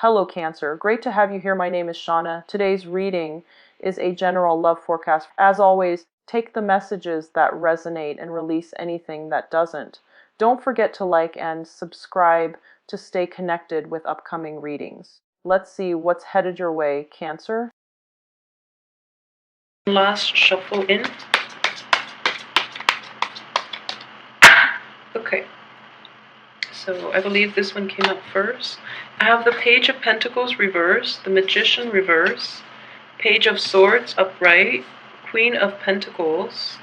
Hello Cancer, great to have you here. My name is Shauna. Today's reading is a general love forecast. As always, take the messages that resonate and release anything that doesn't. Don't forget to like and subscribe to stay connected with upcoming readings. Let's see what's headed your way, Cancer. Last shuffle in. Okay. So I believe this one came up first. I have the Page of Pentacles reversed, the Magician reverse, Page of Swords upright, Queen of Pentacles,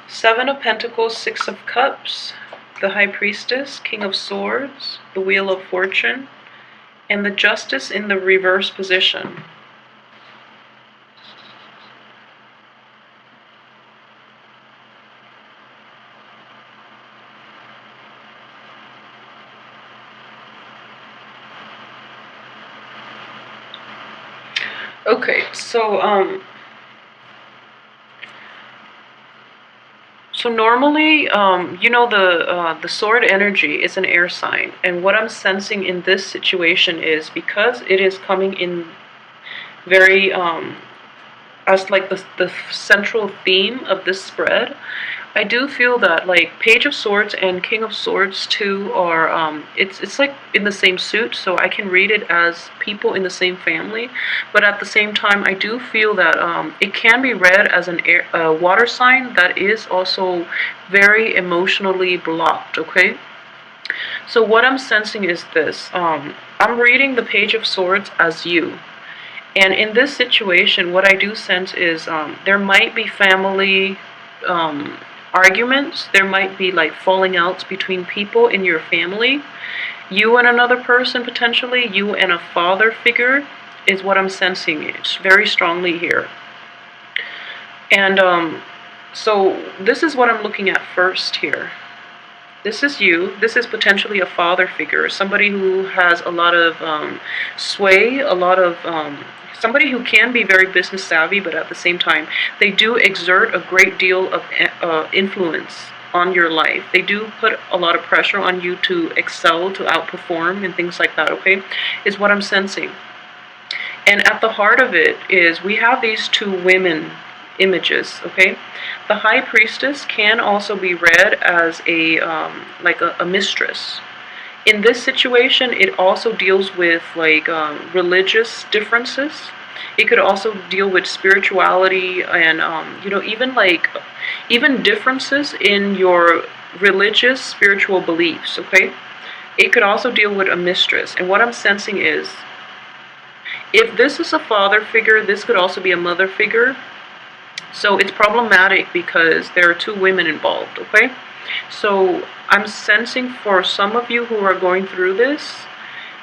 Seven of Pentacles, Six of Cups, the High Priestess, King of Swords, the Wheel of Fortune, and the Justice in the reverse position. Okay, so normally, the sword energy is an air sign, and what I'm sensing in this situation is because it is coming in very as like the central theme of this spread. I do feel that like Page of Swords and King of Swords too are it's like in the same suit, so I can read it as people in the same family, but at the same time I do feel that it can be read as an water sign that is also very emotionally blocked. Okay, so what I'm sensing is this. I'm reading the Page of Swords as you. And in this situation, what I do sense is there might be family arguments. There might be like falling outs between people in your family. You and another person, potentially. You and a father figure is what I'm sensing. It's very strongly here. And so this is what I'm looking at first here. This is you. This is potentially a father figure, somebody who has a lot of sway, a lot of somebody who can be very business savvy, but at the same time, they do exert a great deal of influence on your life. They do put a lot of pressure on you to excel, to outperform, and things like that, okay, is what I'm sensing. And at the heart of it is we have these two women images, okay? The High Priestess can also be read as a like a mistress. In this situation, it also deals with like religious differences. It could also deal with spirituality and even differences in your religious spiritual beliefs. Okay, it could also deal with a mistress. And what I'm sensing is, if this is a father figure, this could also be a mother figure. So it's problematic because there are two women involved. Okay. So I'm sensing for some of you who are going through this,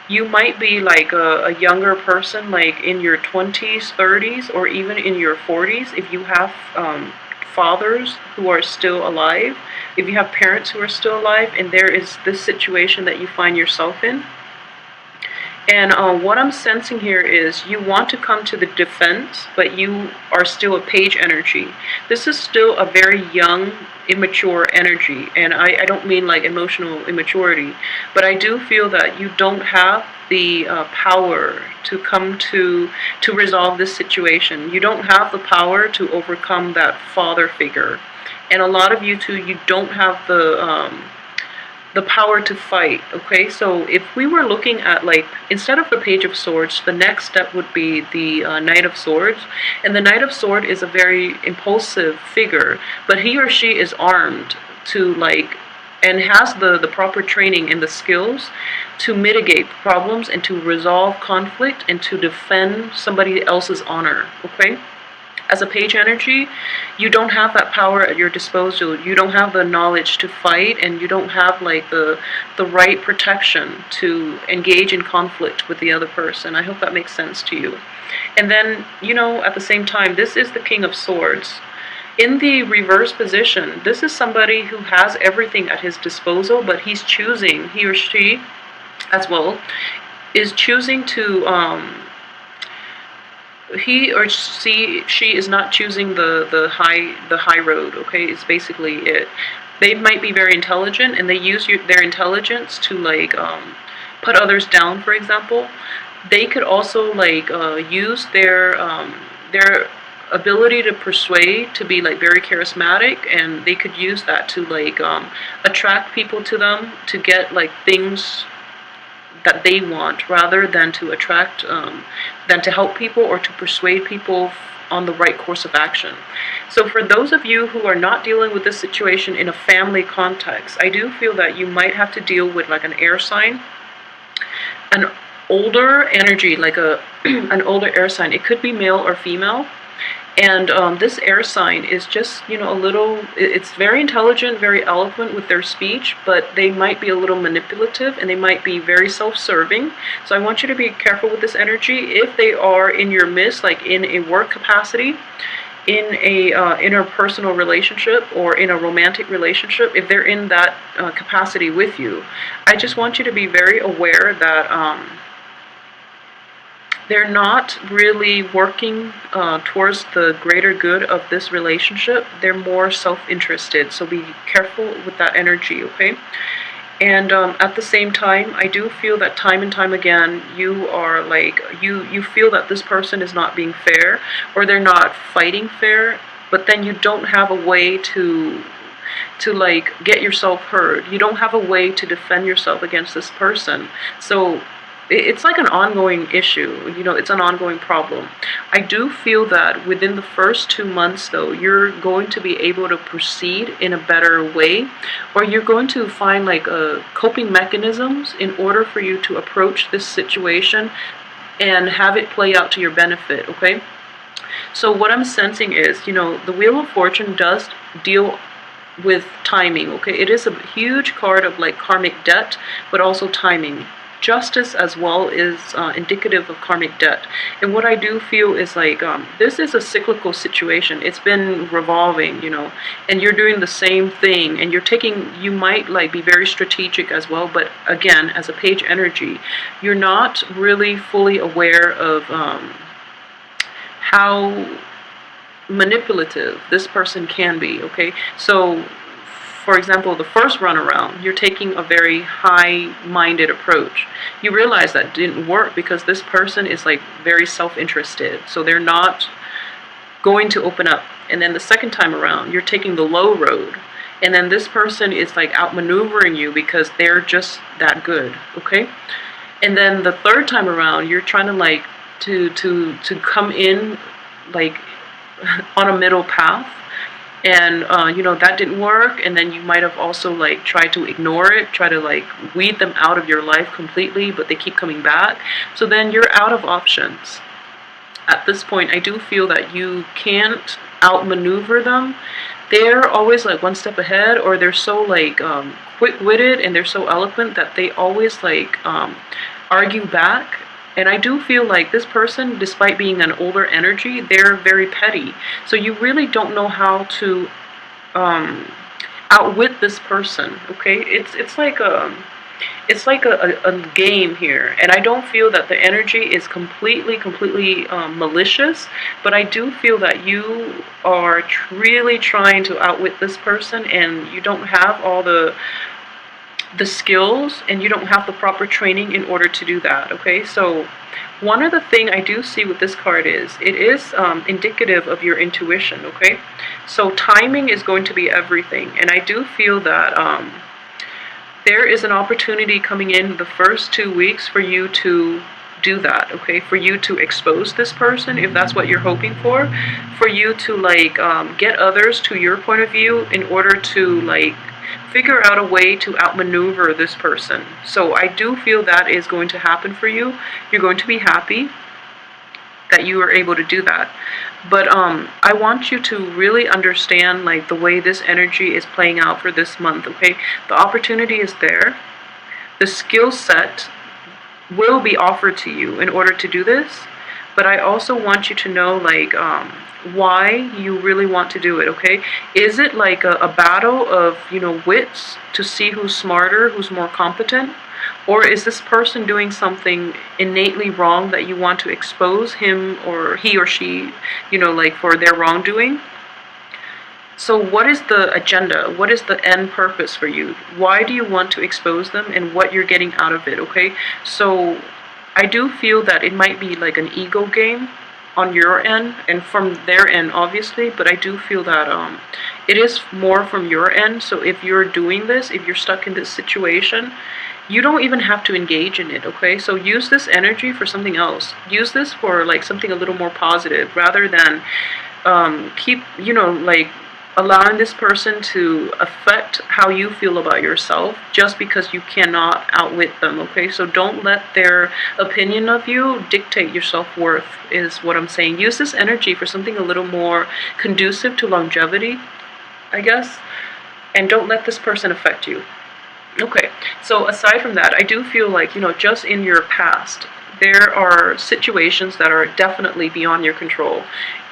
you might be like a younger person, like in your 20s, 30s, or even in your 40s. If you have fathers who are still alive, if you have parents who are still alive, and there is this situation that you find yourself in. And what I'm sensing here is you want to come to the defense, but you are still a page energy. This is still a very young, immature energy. And I don't mean like emotional immaturity, but I do feel that you don't have the power to come to resolve this situation. You don't have the power to overcome that father figure. And a lot of you too, you don't have the power to fight. Okay, so if we were looking at like, instead of the Page of Swords, the next step would be the Knight of Swords. And the Knight of Swords is a very impulsive figure, but he or she is armed to like, and has the proper training and the skills to mitigate problems and to resolve conflict and to defend somebody else's honor. Okay, as a page energy, you don't have that power at your disposal. You don't have the knowledge to fight, and you don't have like the right protection to engage in conflict with the other person. I hope that makes sense to you. And then, at the same time, this is the King of Swords. In the reverse position, this is somebody who has everything at his disposal, but he's choosing, he or she as well, is choosing to he or she is not choosing the high road. Okay, it's basically it. They might be very intelligent, and they use their intelligence to like put others down, for example. They could also like use their ability to persuade to be like very charismatic, and they could use that to like attract people to them, to get like things that they want, rather than to attract than to help people or to persuade people on the right course of action. So for those of you who are not dealing with this situation in a family context, I do feel that you might have to deal with like an air sign, an older energy, like an older air sign. It could be male or female. And this air sign is just, a little, it's very intelligent, very eloquent with their speech, but they might be a little manipulative, and they might be very self-serving. So I want you to be careful with this energy. If they are in your midst, like in a work capacity, in a interpersonal relationship, or in a romantic relationship, if they're in that capacity with you, I just want you to be very aware that they're not really working towards the greater good of this relationship. They're more self-interested, so be careful with that energy, okay? And at the same time, I do feel that time and time again, you are like, you feel that this person is not being fair, or they're not fighting fair, but then you don't have a way to like get yourself heard. You don't have a way to defend yourself against this person. So it's like an ongoing issue, it's an ongoing problem. I do feel that within the first 2 months, though, you're going to be able to proceed in a better way, or you're going to find like coping mechanisms in order for you to approach this situation and have it play out to your benefit, okay? So what I'm sensing is, the Wheel of Fortune does deal with timing, okay? It is a huge card of like karmic debt, but also timing. Justice as well is indicative of karmic debt. And what I do feel is like this is a cyclical situation. It's been revolving, and you're doing the same thing, and you might like be very strategic as well, but again, as a page energy, you're not really fully aware of how manipulative this person can be, okay? So for example, the first run around, you're taking a very high-minded approach. You realize that didn't work because this person is like very self-interested, so they're not going to open up. And then the second time around, you're taking the low road, and then this person is like outmaneuvering you because they're just that good, okay? And then the third time around, you're trying to like to come in like on a middle path. And that didn't work, and then you might have also like tried to ignore it, try to like weed them out of your life completely, but they keep coming back. So then you're out of options. At this point, I do feel that you can't outmaneuver them. They're always like one step ahead, or they're so like quick-witted, and they're so eloquent that they always like argue back. And I do feel like this person, despite being an older energy, they're very petty. So you really don't know how to outwit this person, okay? It's like a game here. And I don't feel that the energy is completely malicious, but I do feel that you are really trying to outwit this person, and you don't have all the skills, and you don't have the proper training in order to do that, okay? So one other thing I do see with this card is, it is indicative of your intuition, okay? So timing is going to be everything, and I do feel that there is an opportunity coming in the first 2 weeks for you to do that, okay? For you to expose this person, if that's what you're hoping for you to like get others to your point of view in order to like figure out a way to outmaneuver this person. So I do feel that is going to happen for you. You're going to be happy that you were able to do that. But I want you to really understand like the way this energy is playing out for this month, okay? The opportunity is there. The skill set will be offered to you in order to do this. But I also want you to know like why you really want to do it, okay? Is it like a battle of, wits to see who's smarter, who's more competent? Or is this person doing something innately wrong that you want to expose him or he or she, like for their wrongdoing? So what is the agenda? What is the end purpose for you? Why do you want to expose them, and what you're getting out of it, okay? So I do feel that it might be like an ego game on your end and from their end, obviously, but I do feel that it is more from your end. So if you're doing this, if you're stuck in this situation, you don't even have to engage in it, okay? So use this energy for something else. Use this for like something a little more positive, rather than keep, like allowing this person to affect how you feel about yourself just because you cannot outwit them, okay? So don't let their opinion of you dictate your self-worth, is what I'm saying. Use this energy for something a little more conducive to longevity, I guess, and don't let this person affect you. Okay, so aside from that, I do feel like, just in your past, there are situations that are definitely beyond your control.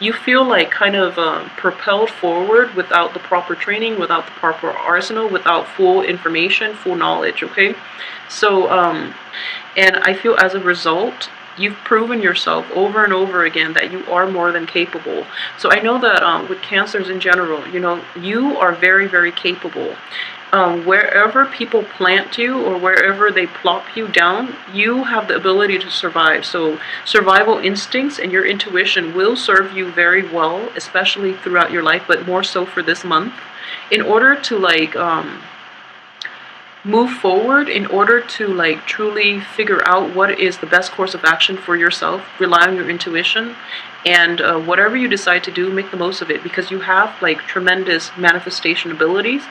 You feel like kind of propelled forward without the proper training, without the proper arsenal, without full information, full knowledge, okay? So, and I feel as a result, you've proven yourself over and over again that you are more than capable. So I know that with cancers in general, you are very, very capable. Wherever people plant you or wherever they plop you down, you have the ability to survive. So survival instincts and your intuition will serve you very well, especially throughout your life, but more so for this month, in order to like move forward, in order to like truly figure out what is the best course of action for yourself. Rely on your intuition, and whatever you decide to do, make the most of it, because you have like tremendous manifestation abilities.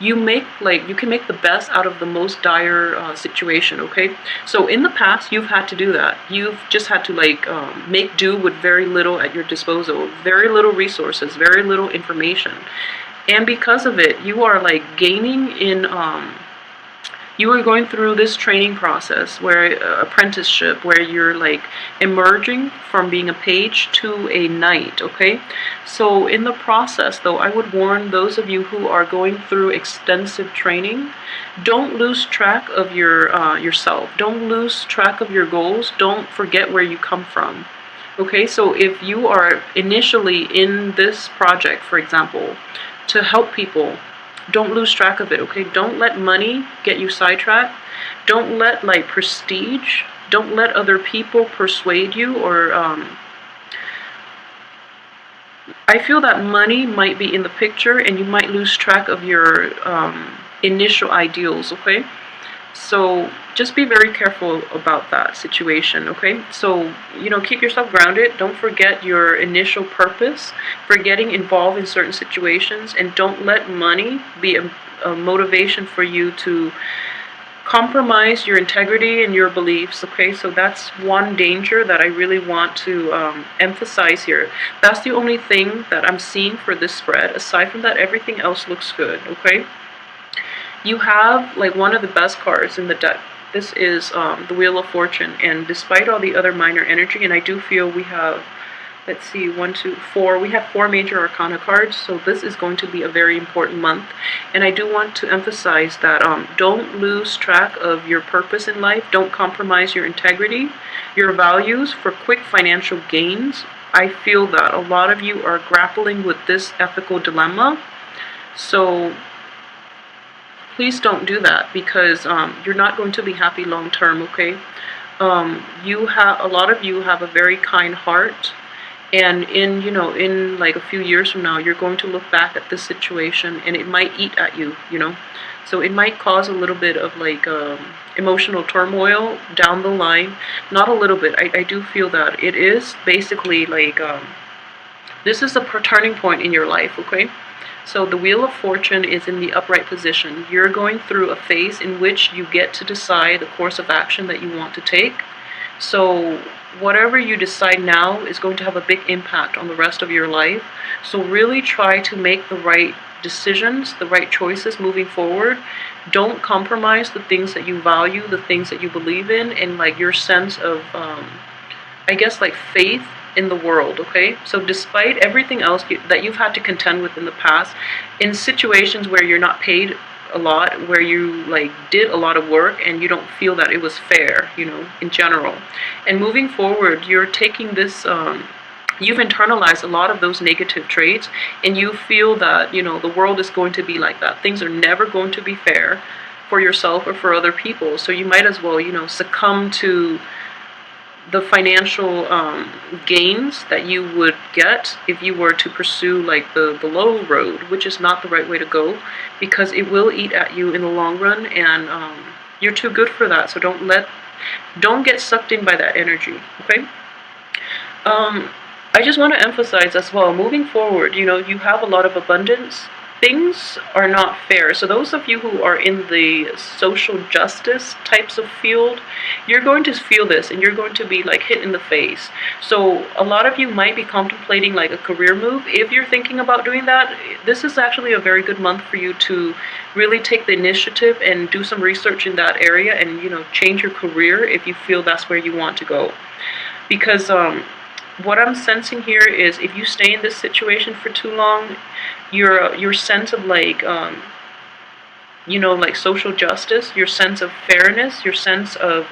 You can make the best out of the most dire situation, okay? So in the past, you've had to do that. You've just had to like make do with very little at your disposal, very little resources, very little information. And because of it, you are like gaining in you are going through this training process, where apprenticeship, where you're like emerging from being a page to a knight, okay? So in the process, though, I would warn those of you who are going through extensive training, don't lose track of yourself. Don't lose track of your goals. Don't forget where you come from. Okay, so if you are initially in this project, for example, to help people, don't lose track of it, okay? Don't let money get you sidetracked. Don't let like prestige, don't let other people persuade you, or I feel that money might be in the picture and you might lose track of your initial ideals, okay? So just be very careful about that situation, okay? So, keep yourself grounded. Don't forget your initial purpose for getting involved in certain situations, and don't let money be a motivation for you to compromise your integrity and your beliefs, okay? So that's one danger that I really want to emphasize here. That's the only thing that I'm seeing for this spread. Aside from that, everything else looks good, okay? You have like one of the best cards in the deck. This is the Wheel of Fortune, and despite all the other minor energy, and I do feel we have, let's see, 1, 2, 4, we have 4 major arcana cards, so this is going to be a very important month. And I do want to emphasize that don't lose track of your purpose in life. Don't compromise your integrity, your values for quick financial gains. I feel that a lot of you are grappling with this ethical dilemma, so please don't do that, because you're not going to be happy long term, okay? A lot of you have a very kind heart, and in like a few years from now, you're going to look back at this situation and it might eat at you, So it might cause a little bit of like emotional turmoil down the line. Not a little bit. I do feel that it is basically like this is a turning point in your life, okay? So the Wheel of Fortune is in the upright position. You're going through a phase in which you get to decide the course of action that you want to take. So whatever you decide now is going to have a big impact on the rest of your life. So really try to make the right decisions, the right choices moving forward. Don't compromise the things that you value, the things that you believe in, and like your sense of, I guess, like faith in the world, okay? So despite everything else that you've had to contend with in the past, in situations where you're not paid a lot, where you like did a lot of work and you don't feel that it was fair, in general. And moving forward, you're taking this, you've internalized a lot of those negative traits, and you feel that, the world is going to be like that. Things are never going to be fair for yourself or for other people. So you might as well, succumb to the financial gains that you would get if you were to pursue like the low road, which is not the right way to go, because it will eat at you in the long run, and you're too good for that. So don't get sucked in by that energy, okay? I just want to emphasize as well, moving forward, you have a lot of abundance. Things are not fair. So those of you who are in the social justice types of field, you're going to feel this, and you're going to be like hit in the face. So a lot of you might be contemplating like a career move. If you're thinking about doing that, this is actually a very good month for you to really take the initiative and do some research in that area, and change your career if you feel that's where you want to go. Because what I'm sensing here is, if you stay in this situation for too long, your sense of like like social justice, your sense of fairness, your sense of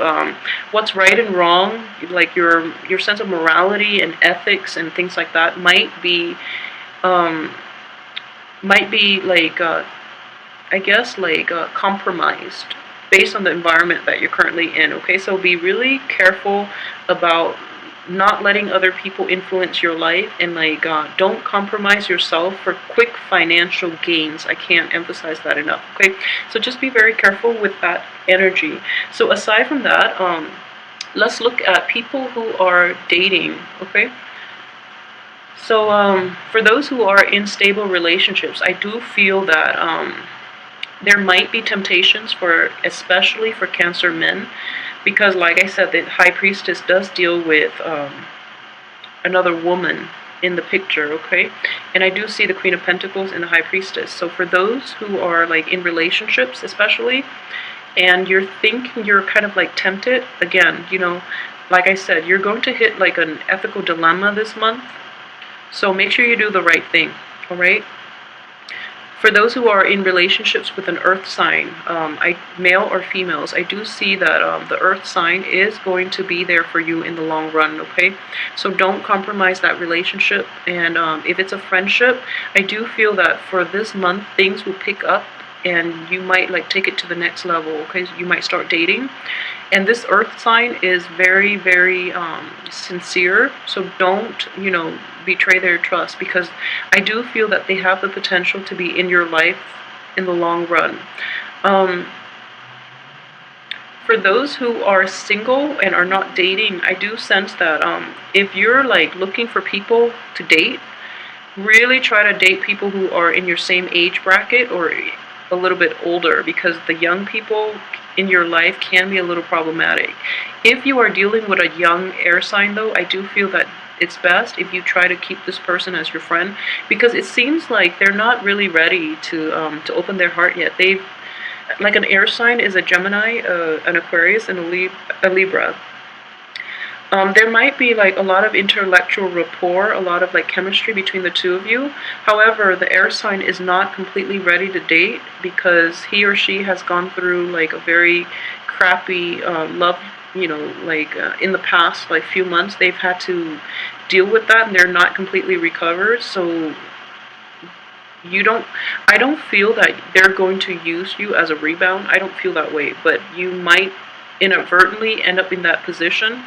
what's right and wrong, like your sense of morality and ethics and things like that might be like I guess like compromised based on the environment that you're currently in. Okay, so be really careful about not letting other people influence your life, and like don't compromise yourself for quick financial gains. I can't emphasize that enough. Okay, so just be very careful with that energy. So aside from that, let's look at people who are dating. Okay, so for those who are in stable relationships, I do feel that there might be temptations especially for Cancer men, because like I said, the High Priestess does deal with another woman in the picture, okay? And I do see the Queen of Pentacles and the High Priestess. So for those who are like in relationships especially, and you're thinking you're kind of like tempted, again, like I said, you're going to hit like an ethical dilemma this month. So make sure you do the right thing, all right? For those who are in relationships with an earth sign, male or females, I do see that the earth sign is going to be there for you in the long run, okay? So don't compromise that relationship. And if it's a friendship, I do feel that for this month, things will pick up, and you might like take it to the next level, okay? You might start dating. And this earth sign is very, very sincere, so don't, betray their trust, because I do feel that they have the potential to be in your life in the long run. For those who are single and are not dating, I do sense that if you're like looking for people to date, really try to date people who are in your same age bracket or a little bit older, because the young people in your life can be a little problematic. If you are dealing with a young air sign though, I do feel that it's best if you try to keep this person as your friend, because it seems like they're not really ready to open their heart yet. They've, like, an air sign is a Gemini, an Aquarius, and a Libra. There might be like a lot of intellectual rapport, a lot of like chemistry between the two of you. However, the air sign is not completely ready to date, because he or she has gone through like a very crappy love, in the past like few months they've had to deal with that, and they're not completely recovered. So I don't feel that they're going to use you as a rebound. I don't feel that way, but you might inadvertently end up in that position.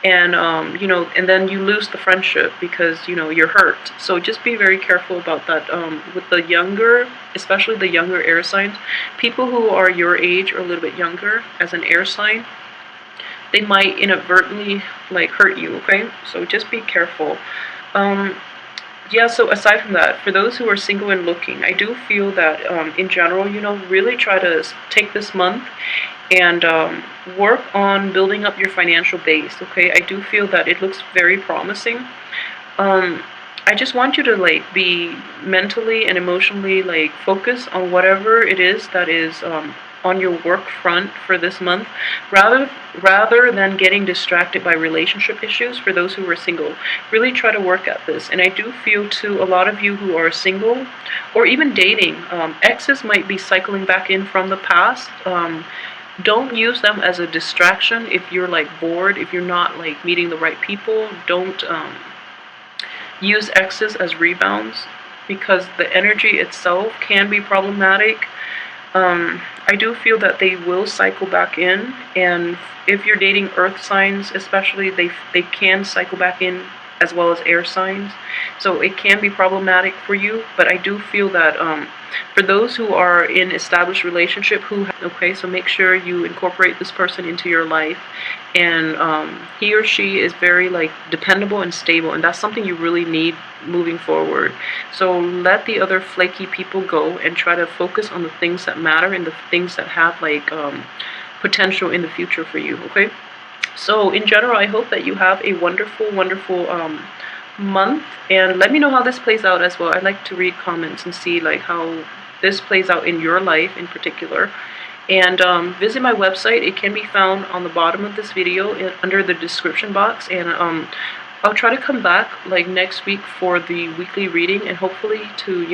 And and then you lose the friendship because you're hurt. So just be very careful about that. With the younger, especially the younger air signs, people who are your age or a little bit younger as an air sign, they might inadvertently like hurt you. Okay, so just be careful. Yeah, so aside from that, for those who are single and looking, I do feel that in general, really try to take this month and work on building up your financial base, okay? I do feel that it looks very promising. I just want you to like be mentally and emotionally like focused on whatever it is that is on your work front for this month, rather than getting distracted by relationship issues. For those who are single, really try to work at this. And I do feel too, a lot of you who are single or even dating, exes might be cycling back in from the past. Don't use them as a distraction. If you're like bored, if you're not like meeting the right people, don't use X's as rebounds, because the energy itself can be problematic. I do feel that they will cycle back in, and if you're dating earth signs especially, they can cycle back in, as well as air signs. So it can be problematic for you, but I do feel that for those who are in established relationship, okay, so make sure you incorporate this person into your life, and he or she is very like dependable and stable, and that's something you really need moving forward. So let the other flaky people go and try to focus on the things that matter and the things that have like potential in the future for you, okay? So in general, I hope that you have a wonderful, wonderful month, and let me know how this plays out as well. I'd like to read comments and see like how this plays out in your life in particular. And visit my website. It can be found on the bottom of this video under the description box, and I'll try to come back like next week for the weekly reading, and hopefully to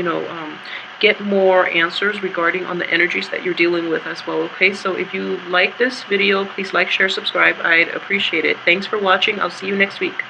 get more answers regarding on the energies that you're dealing with as well. Okay, so if you like this video, please like, share, subscribe. I'd appreciate it. Thanks for watching. I'll see you next week.